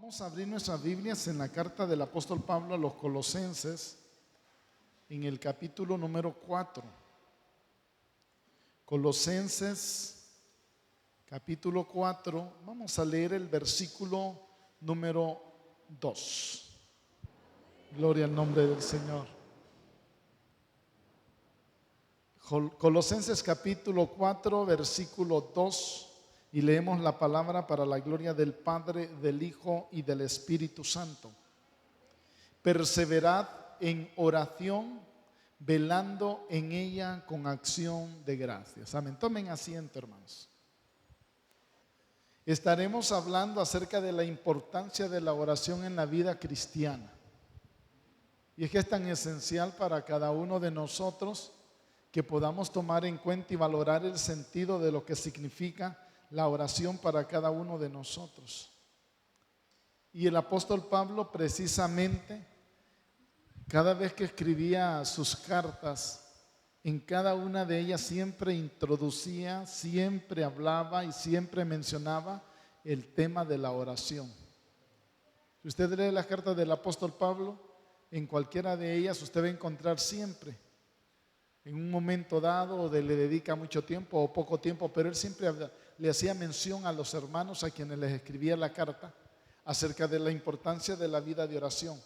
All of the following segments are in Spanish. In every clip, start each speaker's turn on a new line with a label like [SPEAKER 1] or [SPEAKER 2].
[SPEAKER 1] Vamos a abrir nuestras Biblias en la carta del apóstol Pablo a los Colosenses, en el capítulo número 4. Colosenses, capítulo 4, vamos a leer el versículo número 2. Gloria al nombre del Señor. Colosenses capítulo 4, versículo 2. Y leemos la palabra para la gloria del Padre, del Hijo y del Espíritu Santo. Perseverad en oración, velando en ella con acción de gracias. Amén. Tomen asiento, hermanos. Estaremos hablando acerca de la importancia de la oración en la vida cristiana. Y es que es tan esencial para cada uno de nosotros que podamos tomar en cuenta y valorar el sentido de lo que significa la oración para cada uno de nosotros. Y el apóstol Pablo, precisamente, cada vez que escribía sus cartas, en cada una de ellas siempre introducía, siempre hablaba y siempre mencionaba el tema de la oración. Si usted lee las cartas del apóstol Pablo, en cualquiera de ellas usted va a encontrar siempre, en un momento dado, le dedica mucho tiempo o poco tiempo, pero él siempre le hacía mención a los hermanos a quienes les escribía la carta acerca de la importancia de la vida de oración.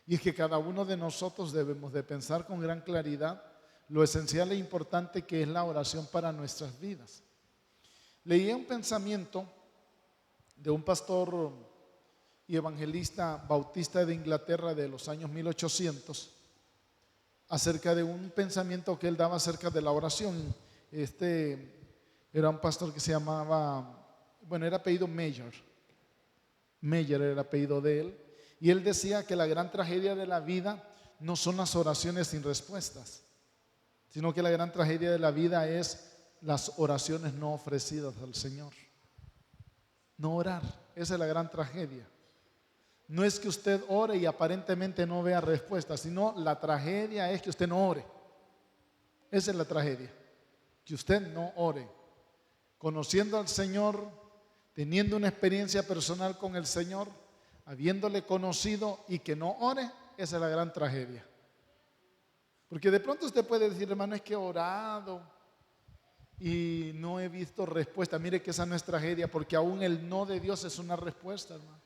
[SPEAKER 1] Y es que cada uno de nosotros debemos de pensar con gran claridad lo esencial e importante que es la oración para nuestras vidas. Leía un pensamiento de un pastor y evangelista bautista de Inglaterra de los años 1800 acerca de un pensamiento que él daba acerca de la oración. Era un pastor que se llamaba, era apellido Meyer era el apellido de él, y él decía que la gran tragedia de la vida no son las oraciones sin respuestas, sino que la gran tragedia de la vida es las oraciones no ofrecidas al Señor. No orar, esa es la gran tragedia. No es que usted ore y aparentemente no vea respuesta, sino la tragedia es que usted no ore. Esa es la tragedia, que usted no ore. Conociendo al Señor, teniendo una experiencia personal con el Señor, habiéndole conocido y que no ore, esa es la gran tragedia. Porque de pronto usted puede decir, hermano, es que he orado y no he visto respuesta. Mire que esa no es tragedia, porque aún el no de Dios es una respuesta, hermano.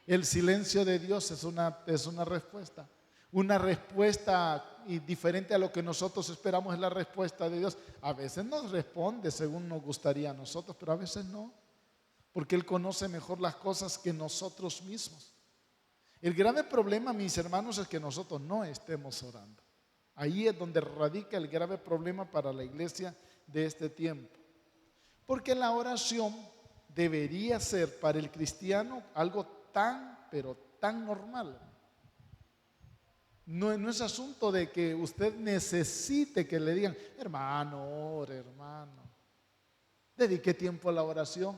[SPEAKER 1] El silencio de Dios es una respuesta. Una respuesta diferente a lo que nosotros esperamos es la respuesta de Dios. A veces nos responde según nos gustaría a nosotros, pero a veces no, porque Él conoce mejor las cosas que nosotros mismos. El grave problema, mis hermanos, es que nosotros no estemos orando. Ahí es donde radica el grave problema para la iglesia de este tiempo. Porque la oración debería ser para el cristiano algo pero tan normal. No es asunto de que usted necesite que le digan, hermano, ore, hermano, dedique tiempo a la oración.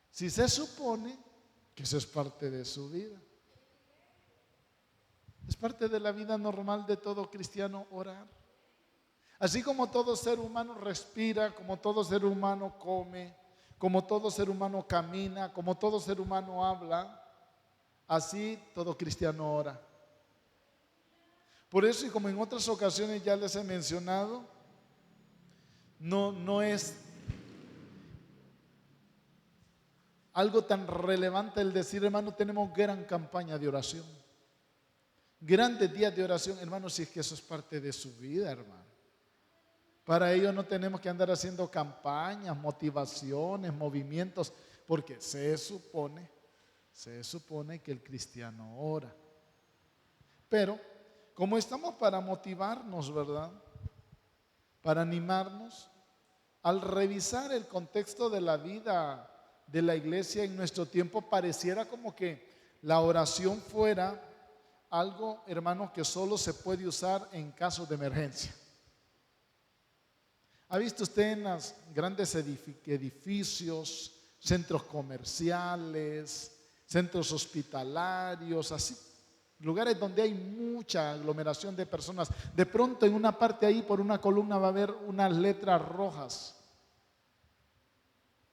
[SPEAKER 1] Si se supone que eso es parte de su vida. Es parte de la vida normal de todo cristiano orar. Así como todo ser humano respira, como todo ser humano come, como todo ser humano camina, como todo ser humano habla, así todo cristiano ora. Por eso, y como en otras ocasiones ya les he mencionado, no es algo tan relevante el decir, hermano, tenemos gran campaña de oración, grandes días de oración, hermano, si es que eso es parte de su vida, hermano. Para ello no tenemos que andar haciendo campañas, motivaciones, movimientos, porque se supone que el cristiano ora. Pero como estamos para motivarnos, ¿verdad? Para animarnos, al revisar el contexto de la vida de la iglesia en nuestro tiempo, pareciera como que la oración fuera algo, hermanos, que solo se puede usar en casos de emergencia. ¿Ha visto usted en los grandes edificios, centros comerciales, centros hospitalarios, así, lugares donde hay mucha aglomeración de personas? De pronto en una parte ahí por una columna va a haber unas letras rojas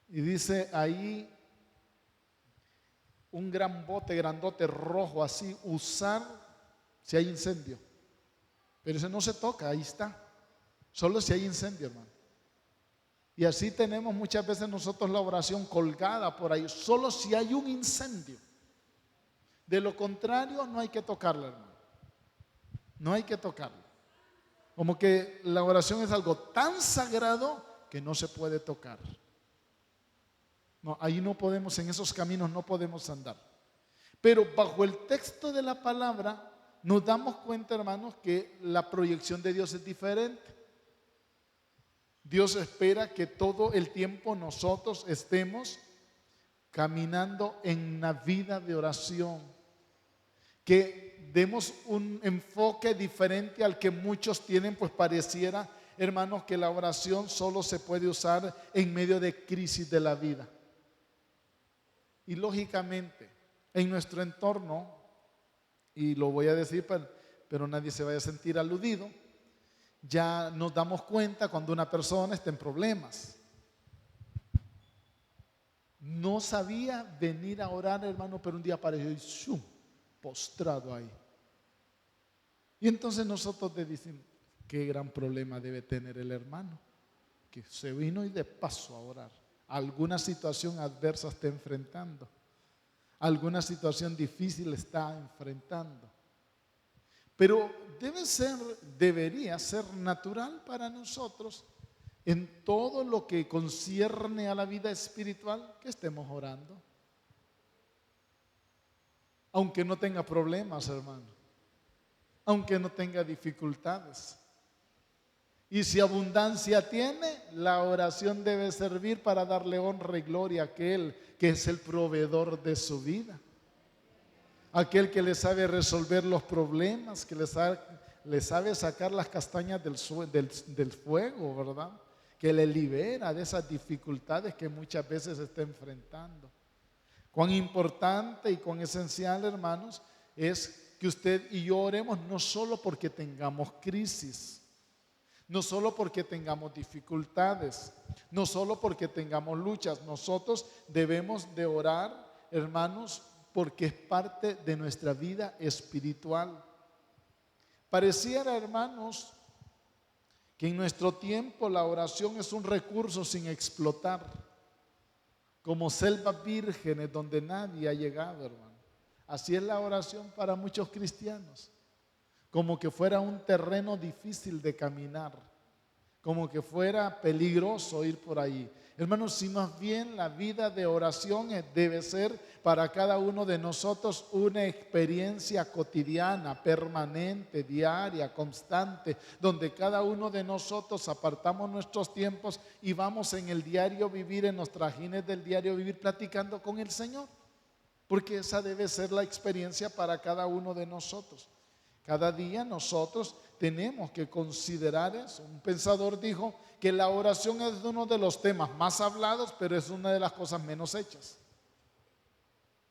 [SPEAKER 1] y dice ahí un gran bote grandote rojo así, usar si hay incendio. Pero ese no se toca, ahí está. Solo si hay incendio, hermano. Y así tenemos muchas veces nosotros la oración colgada por ahí, solo si hay un incendio. De lo contrario, no hay que tocarla, hermano. No hay que tocarla. Como que la oración es algo tan sagrado que no se puede tocar. No, ahí no podemos, en esos caminos no podemos andar. Pero bajo el texto de la palabra nos damos cuenta, hermanos, que la proyección de Dios es diferente. Dios espera que todo el tiempo nosotros estemos caminando en una vida de oración, que demos un enfoque diferente al que muchos tienen, pues pareciera, hermanos, que la oración solo se puede usar en medio de crisis de la vida. Y lógicamente, en nuestro entorno, y lo voy a decir, pero nadie se vaya a sentir aludido, ya nos damos cuenta cuando una persona está en problemas. No sabía venir a orar, hermano, pero un día apareció y ¡shum!, postrado ahí. Y entonces nosotros le decimos, qué gran problema debe tener el hermano, que se vino y de paso a orar. Alguna situación adversa está enfrentando, alguna situación difícil está enfrentando. Pero debería ser natural para nosotros, en todo lo que concierne a la vida espiritual, que estemos orando. Aunque no tenga problemas, hermano, aunque no tenga dificultades. Y si abundancia tiene, la oración debe servir para darle honra y gloria a aquel que es el proveedor de su vida. Aquel que le sabe resolver los problemas, que le sabe sacar las castañas del fuego, ¿verdad? Que le libera de esas dificultades que muchas veces está enfrentando. Cuán importante y cuán esencial, hermanos, es que usted y yo oremos no solo porque tengamos crisis, no solo porque tengamos dificultades, no solo porque tengamos luchas. Nosotros debemos de orar, hermanos, porque es parte de nuestra vida espiritual. Pareciera, hermanos, que en nuestro tiempo la oración es un recurso sin explotar, como selvas vírgenes donde nadie ha llegado, hermano. Así es la oración para muchos cristianos, como que fuera un terreno difícil de caminar, como que fuera peligroso ir por ahí. Hermanos, si más bien la vida de oración debe ser para cada uno de nosotros una experiencia cotidiana, permanente, diaria, constante, donde cada uno de nosotros apartamos nuestros tiempos y vamos en el diario vivir, en los trajines del diario vivir, platicando con el Señor, porque esa debe ser la experiencia para cada uno de nosotros. Cada día nosotros tenemos que considerar eso. Un pensador dijo que la oración es uno de los temas más hablados, pero es una de las cosas menos hechas.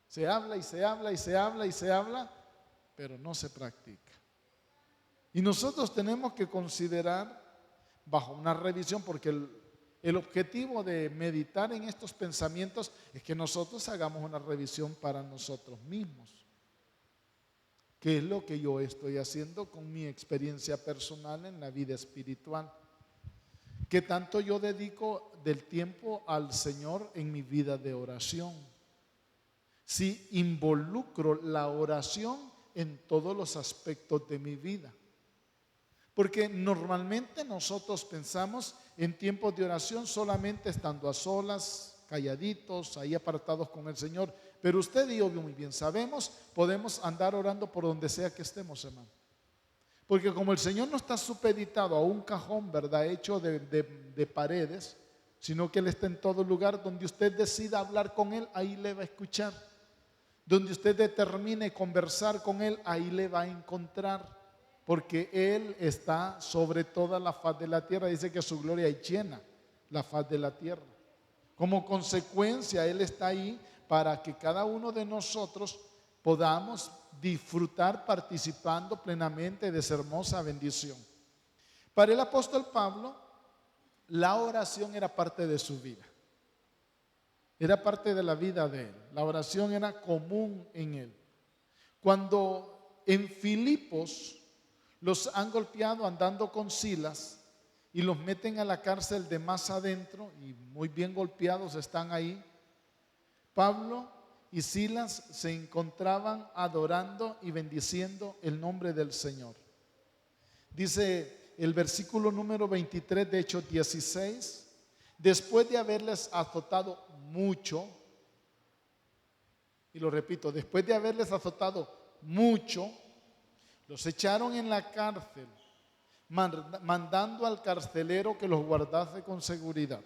[SPEAKER 1] Se habla y se habla y se habla y se habla, pero no se practica. Y nosotros tenemos que considerar bajo una revisión, porque el objetivo de meditar en estos pensamientos es que nosotros hagamos una revisión para nosotros mismos. ¿Qué es lo que yo estoy haciendo con mi experiencia personal en la vida espiritual? ¿Qué tanto yo dedico del tiempo al Señor en mi vida de oración? Si involucro la oración en todos los aspectos de mi vida. Porque normalmente nosotros pensamos en tiempos de oración solamente estando a solas, calladitos, ahí apartados con el Señor. Pero usted y yo muy bien sabemos, podemos andar orando por donde sea que estemos, hermano. Porque como el Señor no está supeditado a un cajón, ¿verdad?, hecho de paredes, sino que Él está en todo lugar. Donde usted decida hablar con Él, ahí le va a escuchar. Donde usted determine conversar con Él, ahí le va a encontrar. Porque Él está sobre toda la faz de la tierra. Dice que su gloria llena la faz de la tierra. Como consecuencia, Él está ahí para que cada uno de nosotros podamos disfrutar participando plenamente de esa hermosa bendición. Para el apóstol Pablo, la oración era parte de su vida. Era parte de la vida de él. La oración era común en él. Cuando en Filipos los han golpeado andando con Silas y los meten a la cárcel de más adentro y muy bien golpeados están ahí, Pablo y Silas se encontraban adorando y bendiciendo el nombre del Señor. Dice el versículo número 23 de Hechos 16, después de haberles azotado mucho, y lo repito, después de haberles azotado mucho, los echaron en la cárcel, mandando al carcelero que los guardase con seguridad.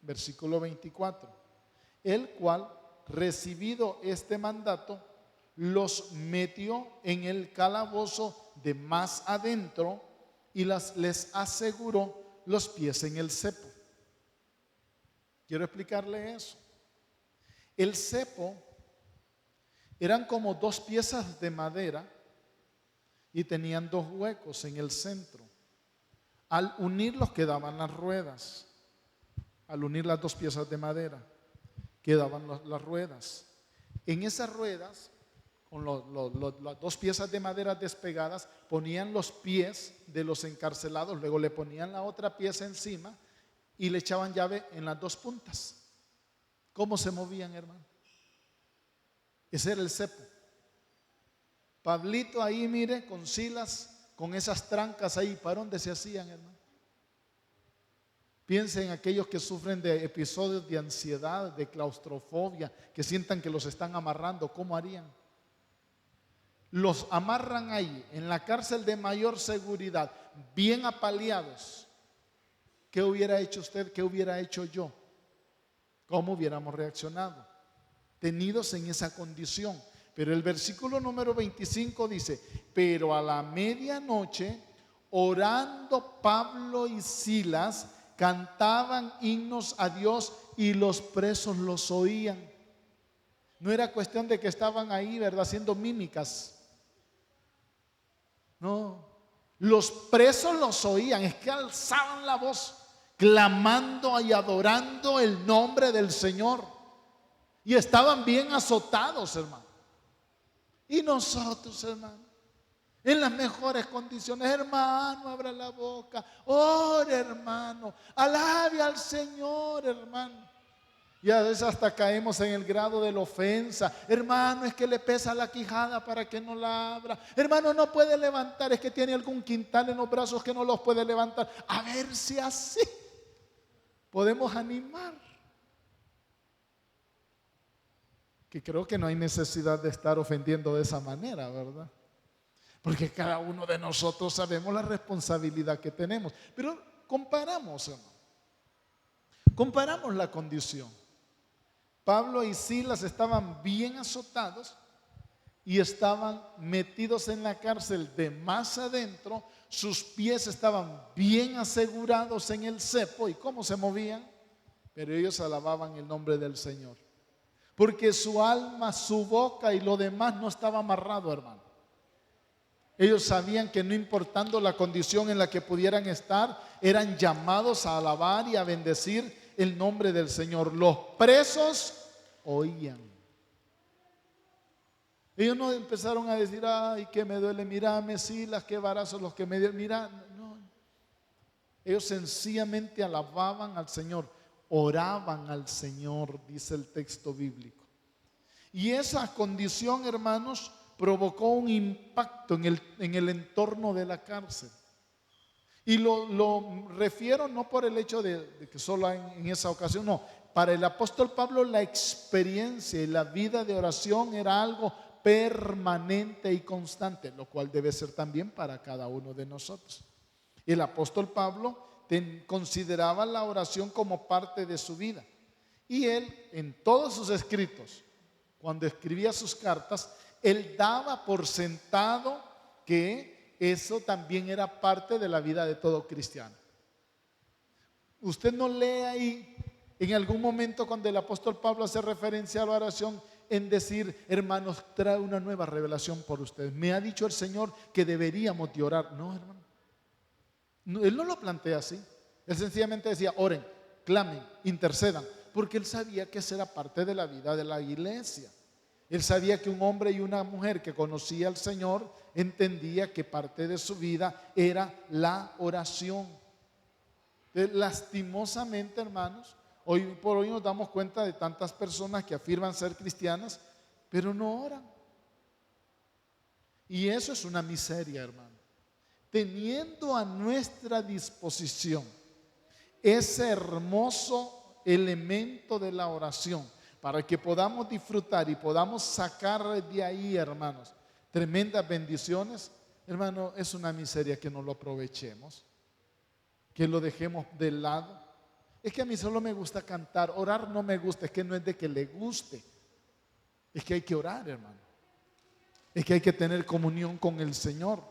[SPEAKER 1] Versículo 24, el cual, recibido este mandato, los metió en el calabozo de más adentro y les aseguró los pies en el cepo. Quiero explicarle eso. El cepo eran como dos piezas de madera y tenían dos huecos en el centro. Al unirlos quedaban las ruedas. Al unir las dos piezas de madera quedaban las ruedas. En esas ruedas, con las dos piezas de madera despegadas, ponían los pies de los encarcelados, luego le ponían la otra pieza encima y le echaban llave en las dos puntas. ¿Cómo se movían, hermano? Ese era el cepo. Pablito ahí, mire, con Silas, con esas trancas ahí, ¿para dónde se hacían, hermano? Piensen en aquellos que sufren de episodios de ansiedad, de claustrofobia, que sientan que los están amarrando, ¿cómo harían? Los amarran ahí, en la cárcel de mayor seguridad, bien apaleados. ¿Qué hubiera hecho usted? ¿Qué hubiera hecho yo? ¿Cómo hubiéramos reaccionado? Tenidos en esa condición. Pero el versículo número 25 dice, pero a la medianoche, orando Pablo y Silas, cantaban himnos a Dios y los presos los oían. No era cuestión de que estaban ahí, ¿verdad?, haciendo mímicas. No, los presos los oían, es que alzaban la voz, clamando y adorando el nombre del Señor. Y estaban bien azotados, hermano. Y nosotros, hermano, en las mejores condiciones, hermano, abra la boca, ore, hermano, alabe al Señor, hermano. Y a veces hasta caemos en el grado de la ofensa. Hermano, es que le pesa la quijada para que no la abra. Hermano, no puede levantar, es que tiene algún quintal en los brazos que no los puede levantar. A ver si así podemos animar. Que creo que no hay necesidad de estar ofendiendo de esa manera, ¿verdad? Porque cada uno de nosotros sabemos la responsabilidad que tenemos. Pero comparamos, hermano. Comparamos la condición. Pablo y Silas estaban bien azotados y estaban metidos en la cárcel de más adentro. Sus pies estaban bien asegurados en el cepo. ¿Y cómo se movían? Pero ellos alababan el nombre del Señor. Porque su alma, su boca y lo demás no estaba amarrado, hermano. Ellos sabían que no importando la condición en la que pudieran estar, eran llamados a alabar y a bendecir el nombre del Señor. Los presos oían. Ellos no empezaron a decir, ay, que me duele, mírame, Silas, qué varazos los que me dieron, mira, no. Ellos sencillamente alababan al Señor, oraban al Señor, dice el texto bíblico. Y esa condición, hermanos, provocó un impacto en el entorno de la cárcel. Y lo refiero no por el hecho de que solo en esa ocasión, no. Para el apóstol Pablo la experiencia y la vida de oración era algo permanente y constante, lo cual debe ser también para cada uno de nosotros. El apóstol Pablo consideraba la oración como parte de su vida. Y él, en todos sus escritos, cuando escribía sus cartas, él daba por sentado que eso también era parte de la vida de todo cristiano. Usted no lee ahí en algún momento cuando el apóstol Pablo hace referencia a la oración en decir, hermanos, trae una nueva revelación por ustedes. Me ha dicho el Señor que deberíamos de orar. No, hermano. No, él no lo plantea así. Él sencillamente decía, oren, clamen, intercedan. porque él sabía que esa era parte de la vida de la iglesia. Él sabía que un hombre y una mujer que conocía al Señor entendía que parte de su vida era la oración. Lastimosamente, hermanos, hoy por hoy nos damos cuenta de tantas personas que afirman ser cristianas, pero no oran. Y eso es una miseria, hermano. Teniendo a nuestra disposición ese hermoso elemento de la oración, para que podamos disfrutar y podamos sacar de ahí, hermanos, tremendas bendiciones, hermano, es una miseria que no lo aprovechemos, que lo dejemos de lado. Es que a mí solo me gusta cantar, orar no me gusta, es que no es de que le guste, es que hay que orar, hermano, es que hay que tener comunión con el Señor,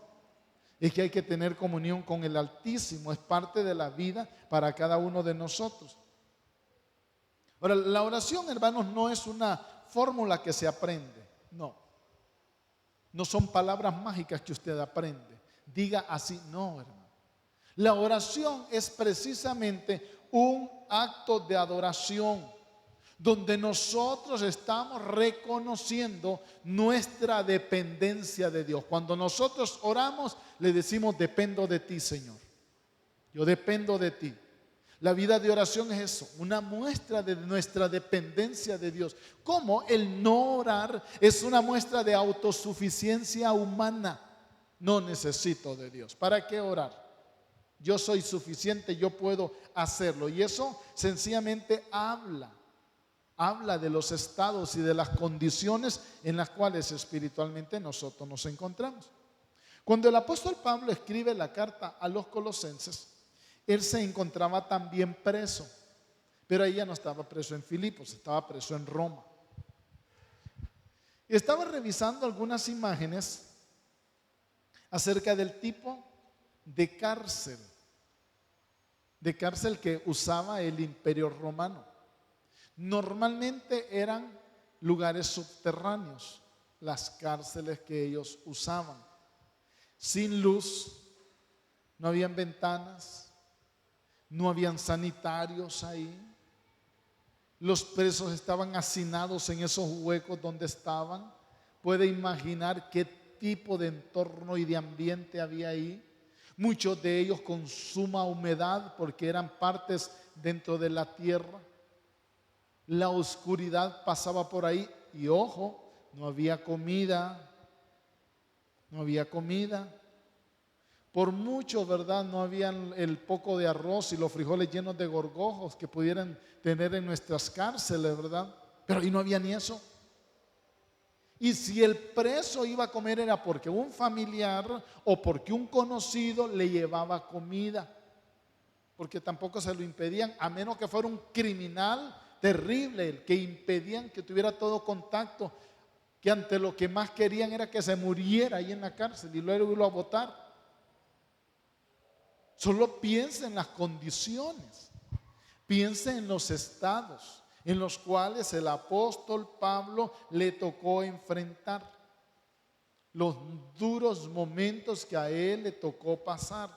[SPEAKER 1] es que hay que tener comunión con el Altísimo, es parte de la vida para cada uno de nosotros. Ahora, la oración, hermanos, no es una fórmula que se aprende, no son palabras mágicas que usted aprende, diga así, no, hermano. La oración es precisamente un acto de adoración, donde nosotros estamos reconociendo nuestra dependencia de Dios. Cuando nosotros oramos, le decimos, dependo de ti, Señor, yo dependo de ti. La vida de oración es eso, una muestra de nuestra dependencia de Dios. Como el no orar es una muestra de autosuficiencia humana. No necesito de Dios. ¿Para qué orar? Yo soy suficiente, yo puedo hacerlo. Y eso sencillamente habla de los estados y de las condiciones en las cuales espiritualmente nosotros nos encontramos. Cuando el apóstol Pablo escribe la carta a los colosenses, él se encontraba también preso, pero ella no estaba preso en Filipos, estaba preso en Roma. Y estaba revisando algunas imágenes acerca del tipo de cárcel que usaba el Imperio Romano. Normalmente eran lugares subterráneos, las cárceles que ellos usaban, sin luz, no habían ventanas, no habían sanitarios ahí. Los presos estaban hacinados en esos huecos donde estaban. Puede imaginar qué tipo de entorno y de ambiente había ahí. Muchos de ellos con suma humedad porque eran partes dentro de la tierra. La oscuridad pasaba por ahí y ojo, no había comida. Por mucho, ¿verdad? No habían el poco de arroz y los frijoles llenos de gorgojos que pudieran tener en nuestras cárceles, ¿verdad? Pero ahí no había ni eso. Y si el preso iba a comer era porque un familiar o porque un conocido le llevaba comida, porque tampoco se lo impedían, a menos que fuera un criminal terrible, el que impedían que tuviera todo contacto, que ante lo que más querían era que se muriera ahí en la cárcel y luego irlo a botar. Solo piensa en las condiciones, piensa en los estados en los cuales el apóstol Pablo le tocó enfrentar, los duros momentos que a él le tocó pasar.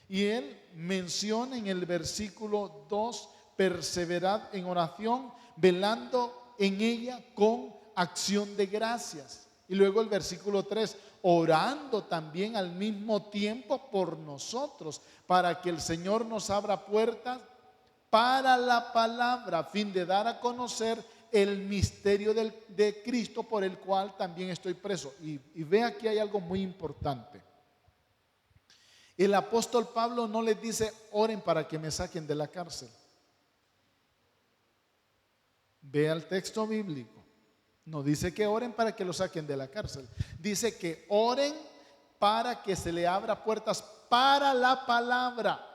[SPEAKER 1] Y él menciona en el versículo 2, perseverad en oración, velando en ella con acción de gracias. Y luego el versículo 3, orando también al mismo tiempo por nosotros, para que el Señor nos abra puertas para la palabra, a fin de dar a conocer el misterio de Cristo, por el cual también estoy preso. Y ve, aquí hay algo muy importante. El apóstol Pablo no les dice, oren para que me saquen de la cárcel. Ve al texto bíblico. No dice que oren para que lo saquen de la cárcel. Dice que oren para que se le abra puertas para la palabra.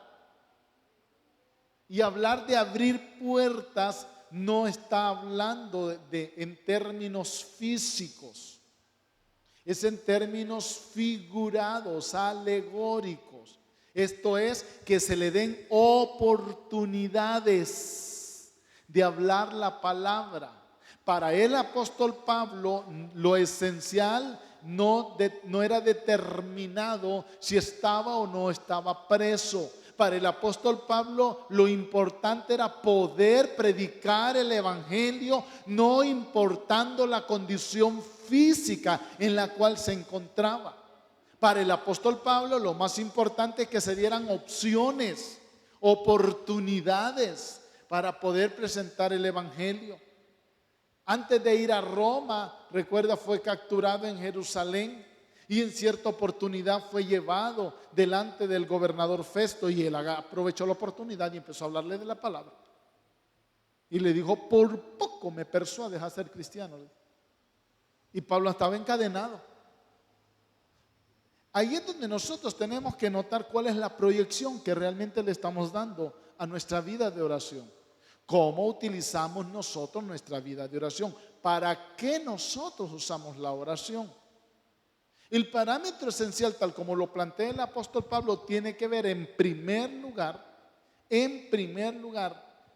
[SPEAKER 1] Y hablar de abrir puertas no está hablando en términos físicos. Es en términos figurados, alegóricos. Esto es, que se le den oportunidades de hablar la palabra. Para el apóstol Pablo, lo esencial no era determinado si estaba o no estaba preso. Para el apóstol Pablo lo importante era poder predicar el evangelio, no importando la condición física en la cual se encontraba. Para el apóstol Pablo lo más importante es que se dieran opciones, oportunidades para poder presentar el evangelio. Antes de ir a Roma, recuerda, fue capturado en Jerusalén y en cierta oportunidad fue llevado delante del gobernador Festo, y él aprovechó la oportunidad y empezó a hablarle de la palabra. Y le dijo: por poco me persuades a ser cristiano. Y Pablo estaba encadenado. Ahí es donde nosotros tenemos que notar cuál es la proyección que realmente le estamos dando a nuestra vida de oración. ¿Cómo utilizamos nosotros nuestra vida de oración? ¿Para qué nosotros usamos la oración? El parámetro esencial, tal como lo plantea el apóstol Pablo, tiene que ver en primer lugar,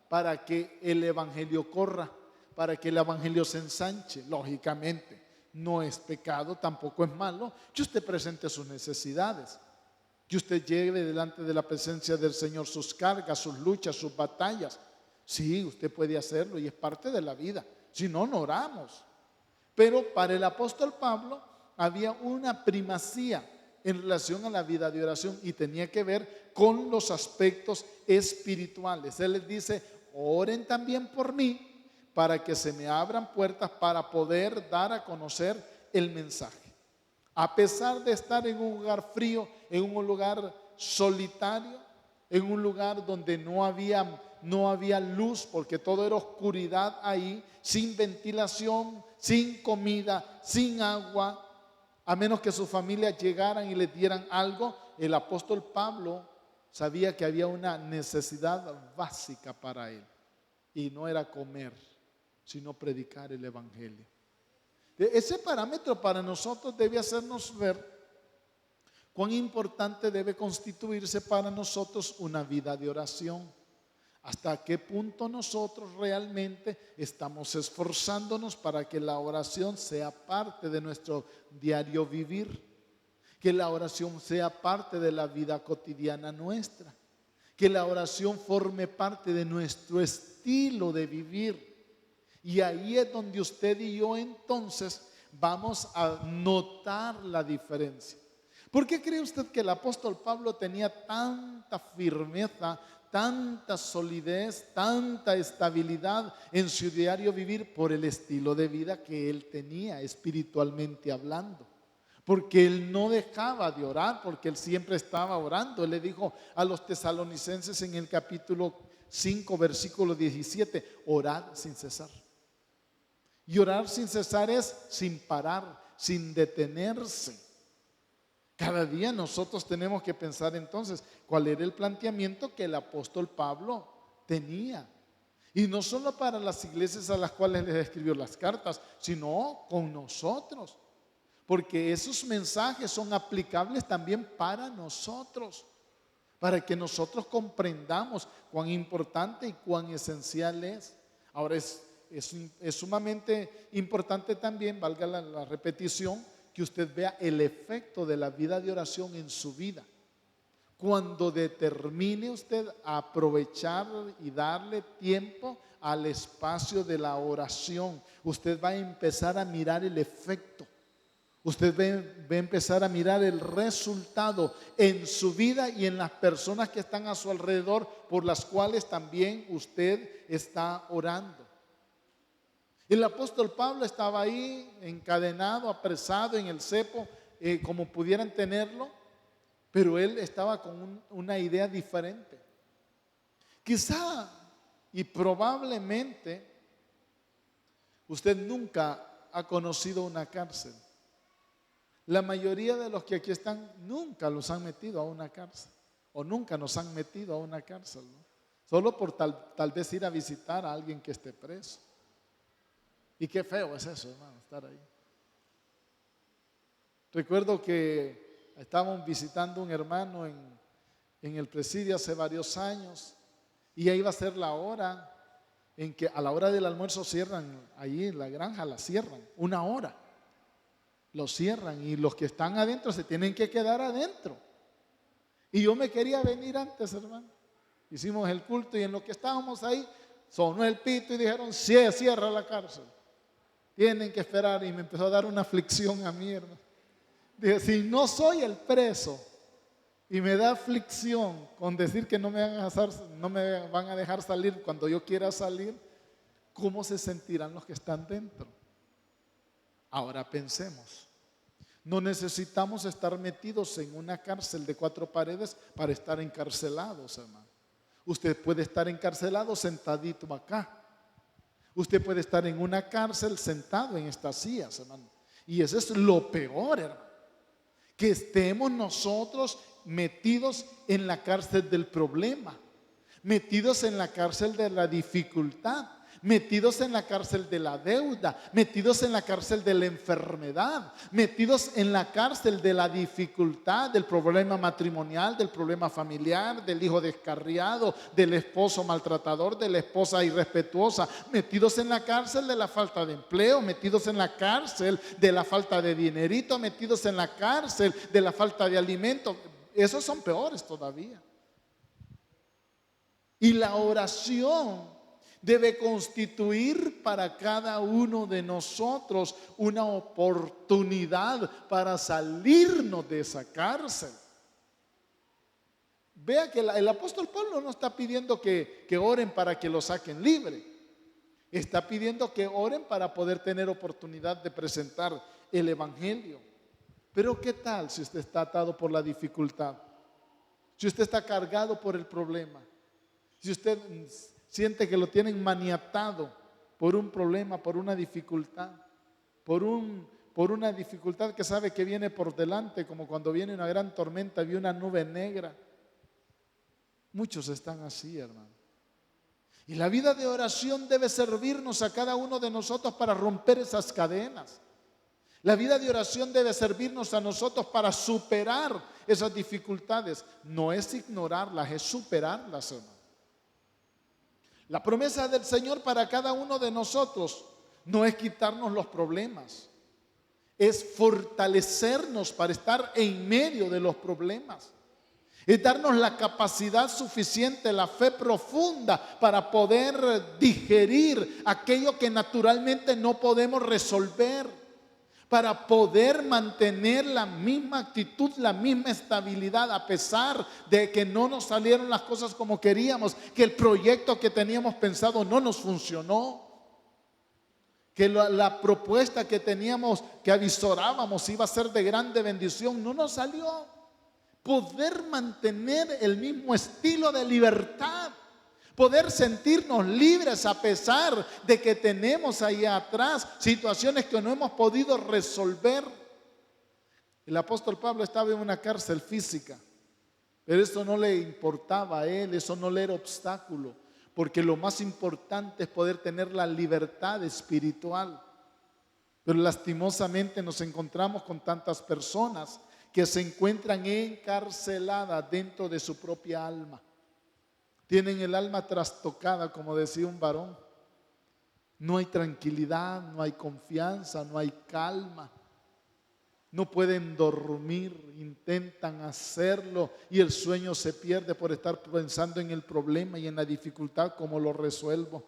[SPEAKER 1] para que el evangelio corra, para que el evangelio se ensanche. Lógicamente, no es pecado, tampoco es malo que usted presente sus necesidades, que usted lleve delante de la presencia del Señor sus cargas, sus luchas, sus batallas. Sí, usted puede hacerlo y es parte de la vida. Si no, no oramos. Pero para el apóstol Pablo había una primacía en relación a la vida de oración y tenía que ver con los aspectos espirituales. Él les dice: oren también por mí para que se me abran puertas para poder dar a conocer el mensaje. A pesar de estar en un lugar frío, en un lugar solitario, en un lugar donde no había luz, porque todo era oscuridad ahí, sin ventilación, sin comida, sin agua, a menos que sus familias llegaran y les dieran algo. El apóstol Pablo sabía que había una necesidad básica para él, y no era comer, sino predicar el evangelio. Ese parámetro para nosotros debe hacernos ver cuán importante debe constituirse para nosotros una vida de oración. Hasta qué punto nosotros realmente estamos esforzándonos para que la oración sea parte de nuestro diario vivir, que la oración sea parte de la vida cotidiana nuestra, que la oración forme parte de nuestro estilo de vivir. Y ahí es donde usted y yo entonces vamos a notar la diferencia. ¿Por qué cree usted que el apóstol Pablo tenía tanta firmeza, tanta solidez, tanta estabilidad en su diario vivir? Por el estilo de vida que él tenía espiritualmente hablando. Porque él no dejaba de orar, porque él siempre estaba orando. Él le dijo a los tesalonicenses en el capítulo 5, versículo 17: orad sin cesar. Y orar sin cesar es sin parar, sin detenerse. Cada día nosotros tenemos que pensar entonces cuál era el planteamiento que el apóstol Pablo tenía. Y no solo para las iglesias a las cuales les escribió las cartas, sino con nosotros. Porque esos mensajes son aplicables también para nosotros, para que nosotros comprendamos cuán importante y cuán esencial es. Ahora es sumamente importante también, valga la repetición, que usted vea el efecto de la vida de oración en su vida. Cuando determine usted aprovechar y darle tiempo al espacio de la oración, usted va a empezar a mirar el efecto. Usted va a empezar a mirar el resultado en su vida y en las personas que están a su alrededor, por las cuales también usted está orando. El apóstol Pablo estaba ahí encadenado, apresado en el cepo, como pudieran tenerlo, pero él estaba con una idea diferente. Quizá y probablemente usted nunca ha conocido una cárcel. La mayoría de los que aquí están nunca los han metido a una cárcel, o nunca nos han metido a una cárcel, ¿no? Solo por tal vez ir a visitar a alguien que esté preso. Y qué feo es eso, hermano, estar ahí. Recuerdo que estábamos visitando un hermano en el presidio hace varios años, y ahí va a ser la hora en que a la hora del almuerzo cierran, allí en la granja la cierran, 1 hora. Lo cierran y los que están adentro se tienen que quedar adentro. Y yo me quería venir antes, hermano. Hicimos el culto y en lo que estábamos ahí, sonó el pito y dijeron, cierra la cárcel. Tienen que esperar. Y me empezó a dar una aflicción a mí, hermano. Dije, si no soy el preso y me da aflicción con decir que no me van a dejar salir cuando yo quiera salir, ¿cómo se sentirán los que están dentro? Ahora pensemos. No necesitamos estar metidos en una cárcel de 4 paredes para estar encarcelados, hermano. Usted puede estar encarcelado sentadito acá. Usted puede estar en una cárcel sentado en estas sillas, hermano. Y eso es lo peor, hermano. Que estemos nosotros metidos en la cárcel del problema, metidos en la cárcel de la dificultad, metidos en la cárcel de la deuda, metidos en la cárcel de la enfermedad, metidos en la cárcel de la dificultad, del problema matrimonial, del problema familiar, del hijo descarriado, del esposo maltratador, de la esposa irrespetuosa, metidos en la cárcel de la falta de empleo, metidos en la cárcel de la falta de dinerito, metidos en la cárcel de la falta de alimento. Esos son peores todavía. Y la oración debe constituir para cada uno de nosotros una oportunidad para salirnos de esa cárcel. Vea que el apóstol Pablo no está pidiendo que oren para que lo saquen libre. Está pidiendo que oren para poder tener oportunidad de presentar el evangelio. Pero ¿qué tal si usted está atado por la dificultad? Si usted está cargado por el problema. Si usted siente que lo tienen maniatado por un problema, por una dificultad, por una dificultad que sabe que viene por delante, como cuando viene una gran tormenta y una nube negra. Muchos están así, hermano. Y la vida de oración debe servirnos a cada uno de nosotros para romper esas cadenas. La vida de oración debe servirnos a nosotros para superar esas dificultades. No es ignorarlas, es superarlas, hermano. La promesa del Señor para cada uno de nosotros no es quitarnos los problemas, es fortalecernos para estar en medio de los problemas, es darnos la capacidad suficiente, la fe profunda para poder digerir aquello que naturalmente no podemos resolver, para poder mantener la misma actitud, la misma estabilidad, a pesar de que no nos salieron las cosas como queríamos, que el proyecto que teníamos pensado no nos funcionó, que la propuesta que teníamos, que avisorábamos iba a ser de grande bendición, no nos salió. Poder mantener el mismo estilo de libertad, poder sentirnos libres a pesar de que tenemos ahí atrás situaciones que no hemos podido resolver. El apóstol Pablo estaba en una cárcel física, pero eso no le importaba a él, eso no le era obstáculo, porque lo más importante es poder tener la libertad espiritual. Pero lastimosamente nos encontramos con tantas personas que se encuentran encarceladas dentro de su propia alma. Tienen el alma trastocada, como decía un varón. No hay tranquilidad, no hay confianza, no hay calma. No pueden dormir, intentan hacerlo y el sueño se pierde por estar pensando en el problema y en la dificultad, cómo lo resuelvo.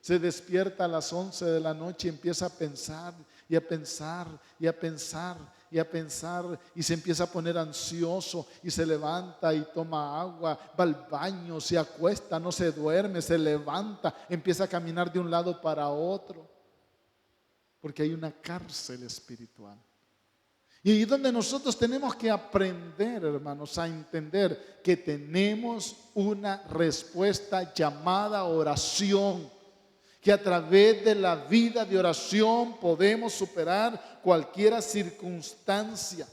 [SPEAKER 1] Se despierta a las 11 de la noche y empieza a pensar y a pensar y a pensar y a pensar y se empieza a poner ansioso y se levanta y toma agua, va al baño, se acuesta, no se duerme, se levanta, empieza a caminar de un lado para otro, porque hay una cárcel espiritual. Y ahí es donde nosotros tenemos que aprender, hermanos, a entender que tenemos una respuesta llamada oración, que a través de la vida de oración podemos superar cualquier circunstancia.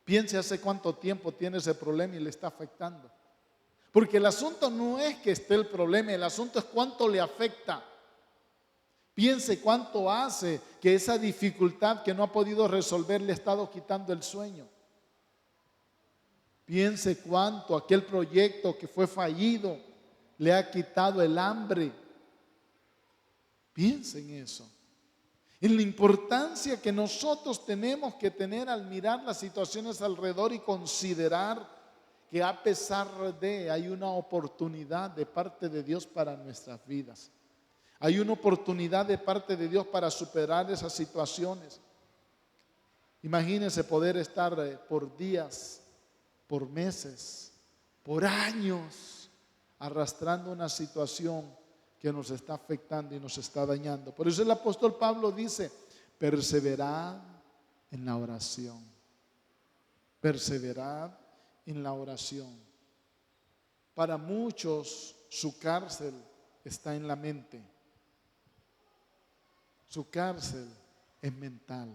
[SPEAKER 1] Piense hace cuánto tiempo tiene ese problema y le está afectando. Porque el asunto no es que esté el problema, el asunto es cuánto le afecta. Piense cuánto hace que esa dificultad que no ha podido resolver le ha estado quitando el sueño. Piense cuánto aquel proyecto que fue fallido le ha quitado el hambre. Piense en eso. En la importancia que nosotros tenemos que tener al mirar las situaciones alrededor y considerar que a pesar de, hay una oportunidad de parte de Dios para nuestras vidas. Hay una oportunidad de parte de Dios para superar esas situaciones. Imagínense poder estar por días, por meses, por años, arrastrando una situación que nos está afectando y nos está dañando. Por eso el apóstol Pablo dice, perseverad en la oración. Perseverad en la oración. Para muchos su cárcel está en la mente. Su cárcel es mental.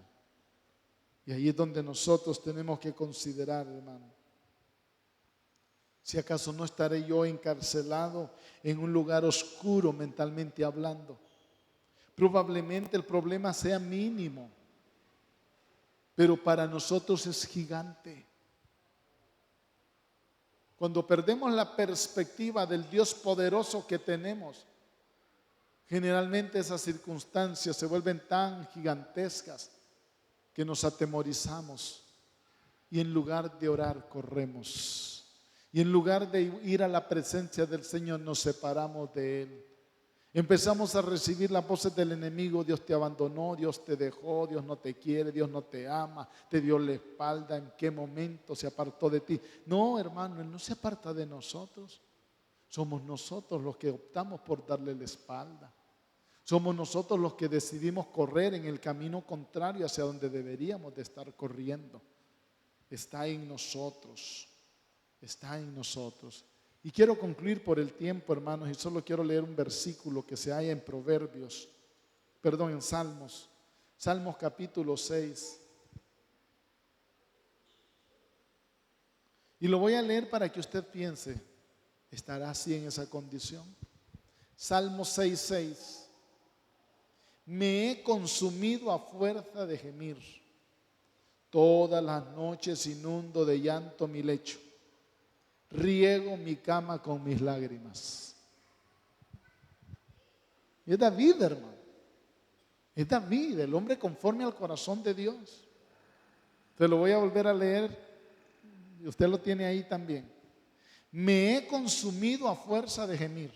[SPEAKER 1] Y ahí es donde nosotros tenemos que considerar, hermano, si acaso no estaré yo encarcelado en un lugar oscuro mentalmente hablando. Probablemente el problema sea mínimo, pero para nosotros es gigante. Cuando perdemos la perspectiva del Dios poderoso que tenemos, generalmente esas circunstancias se vuelven tan gigantescas que nos atemorizamos y en lugar de orar corremos. Y en lugar de ir a la presencia del Señor nos separamos de Él. Empezamos a recibir las voces del enemigo: Dios te abandonó, Dios te dejó, Dios no te quiere, Dios no te ama, te dio la espalda, ¿en qué momento se apartó de ti? No, hermano, Él no se aparta de nosotros. Somos nosotros los que optamos por darle la espalda. Somos nosotros los que decidimos correr en el camino contrario hacia donde deberíamos de estar corriendo. Está en nosotros. Está en nosotros. Y quiero concluir por el tiempo, hermanos, y solo quiero leer un versículo que se halla en en Salmos. Salmos capítulo 6. Y lo voy a leer para que usted piense, ¿estará así en esa condición? Salmos 6:6. Me he consumido a fuerza de gemir. Todas las noches inundo de llanto mi lecho. Riego mi cama con mis lágrimas. Es David, hermano. Es David, el hombre conforme al corazón de Dios. Te lo voy a volver a leer y usted lo tiene ahí también. Me he consumido a fuerza de gemir.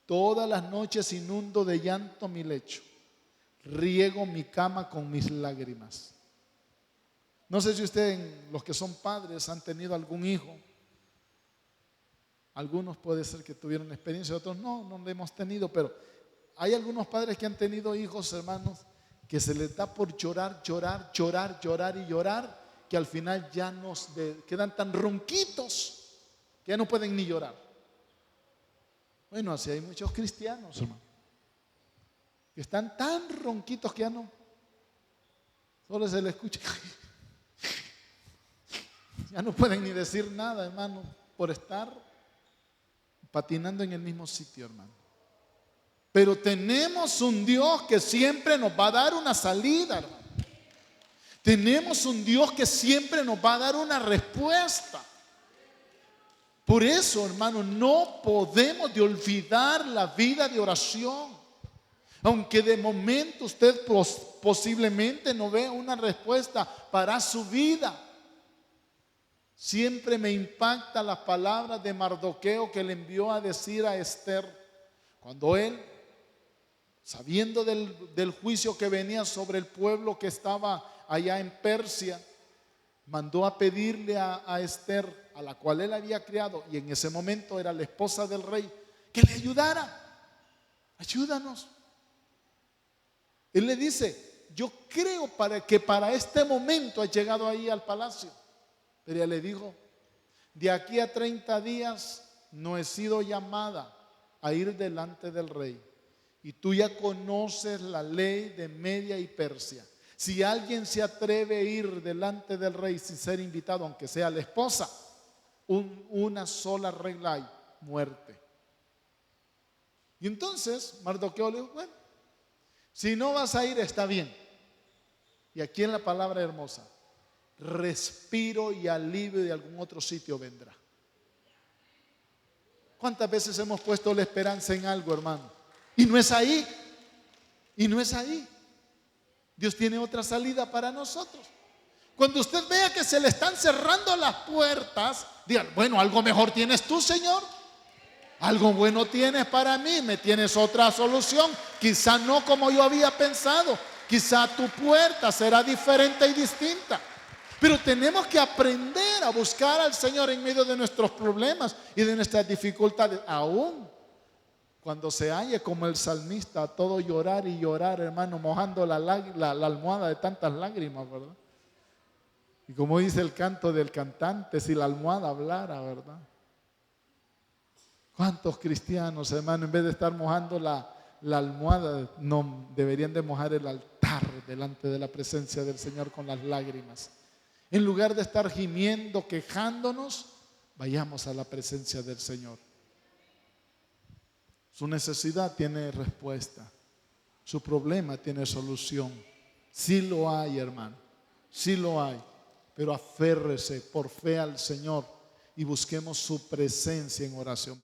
[SPEAKER 1] Todas las noches inundo de llanto mi lecho. Riego mi cama con mis lágrimas. No sé si ustedes, los que son padres, han tenido algún hijo. Algunos puede ser que tuvieron experiencia, otros no lo hemos tenido, pero hay algunos padres que han tenido hijos, hermanos, que se les da por llorar, que al final ya quedan tan ronquitos que ya no pueden ni llorar. Bueno, así hay muchos cristianos, hermano, que están tan ronquitos que ya no, solo se les escucha. Ya no pueden ni decir nada, hermano, por estar patinando en el mismo sitio, hermano. Pero tenemos un Dios que siempre nos va a dar una salida, hermano. Tenemos un Dios que siempre nos va a dar una respuesta. Por eso, hermano, no podemos de olvidar la vida de oración. Aunque de momento usted posiblemente no vea una respuesta para su vida. Siempre me impacta las palabras de Mardoqueo que le envió a decir a Esther, cuando él, sabiendo del juicio que venía sobre el pueblo que estaba allá en Persia, mandó a pedirle a Esther, a la cual él había criado, y en ese momento era la esposa del rey, que le ayudara. Ayúdanos. Él le dice, yo creo que para este momento has llegado ahí al palacio. Pero ella le dijo, de aquí a 30 días no he sido llamada a ir delante del rey. Y tú ya conoces la ley de Media y Persia. Si alguien se atreve a ir delante del rey sin ser invitado, aunque sea la esposa, una sola regla hay: muerte. Y entonces Mardoqueo le dijo, bueno, si no vas a ir, está bien. Y aquí en la palabra hermosa, respiro y alivio de algún otro sitio vendrá. ¿Cuántas veces hemos puesto la esperanza en algo, hermano? Y no es ahí. Y no es ahí. Dios tiene otra salida para nosotros. Cuando usted vea que se le están cerrando las puertas, diga, bueno, algo mejor tienes tú, Señor. Algo bueno tienes para mí, me tienes otra solución. Quizá no como yo había pensado. Quizá tu puerta será diferente y distinta. Pero tenemos que aprender a buscar al Señor en medio de nuestros problemas y de nuestras dificultades. Aún cuando se halle como el salmista, a todo llorar y llorar, hermano, mojando la almohada de tantas lágrimas, ¿verdad? Y como dice el canto del cantante, si la almohada hablara, ¿verdad? ¿Cuántos cristianos, hermano, en vez de estar mojando la almohada, no deberían de mojar el altar delante de la presencia del Señor con las lágrimas? En lugar de estar gimiendo, quejándonos, vayamos a la presencia del Señor. Su necesidad tiene respuesta. Su problema tiene solución. Sí lo hay, hermano. Sí lo hay. Pero aférrese por fe al Señor y busquemos su presencia en oración.